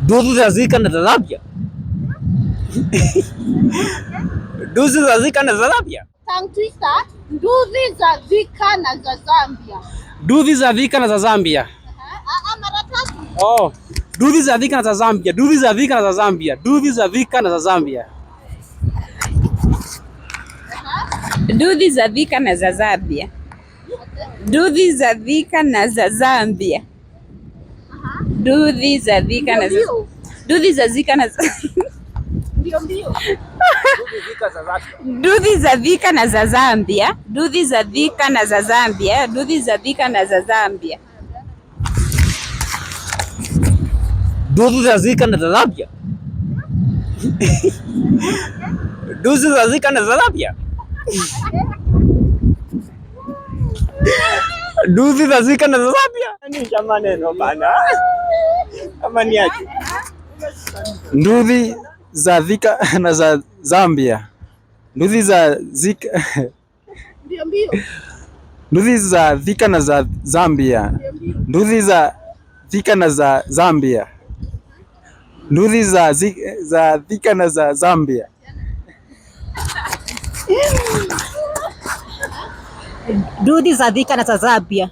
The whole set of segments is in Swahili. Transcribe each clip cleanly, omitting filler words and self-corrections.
Nduthi za Thika na za Zambia. Nduthi za Thika na za Zambia. Tongue twister. Nduthi za Thika na za Zambia. Nduthi za Thika na za Zambia. Mara tatu. Oh. Nduthi za Thika na za Zambia. Nduthi za Thika na za Zambia. Nduthi za Thika na za Zambia. Nduthi za Thika na za Zambia. Nduthi za Thika na za Zambia. Nduthi za Thika na za Nduthi za Thika na za Mbio. Nduthi za Thika na za Zambia. Nduthi za Thika na za Zambia. Nduthi za Thika na za Zambia. Nduthi za Thika na za Zambia. Nduthi za Thika na za Zambia. Nduthi za Thika na za Zambia. Ni jamani no bana. Ama ni aje? Nduthi za Thika na za Zambia. Nduthi za Thika. Mbio. Nduthi za Thika na za Zambia. Nduthi za Thika na za Zambia. Nduthi za Thika na za Zambia. Nduthi za Thika na za Zambia.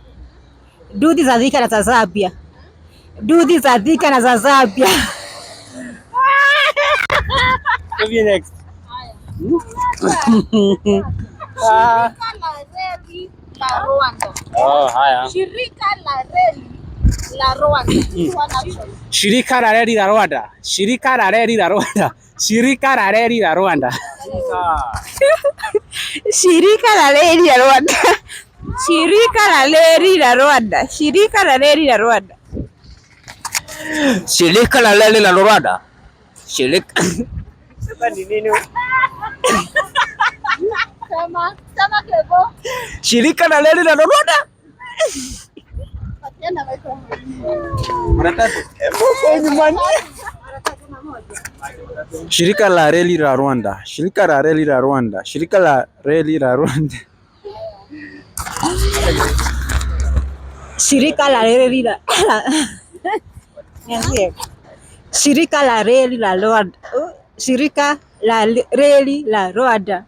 Nduthi za Thika na za Zambia. Nduthi za Thika na za Zambia. Next. Shirika la reli la Rwanda. Oh, haya. Shirika la reli la Rwanda. Shirika la reli la Rwanda. Shirika la reli la Rwanda. Shirika la reli la Rwanda. Shirika la reli la Rwanda. Shirika la reli la Rwanda. Shirika la reli la Rwanda. Shirika la reli la Rwanda. Shirika ni nini? Sema Kebo. Shirika la reli la Rwanda. Patiana wewe. Shirika la reli la Rwanda. Shirika la reli la Rwanda. Shirika la reli la Rwanda. Shirika la reli la Shirika la reli la Rwanda. Shirika la reli la Rwanda.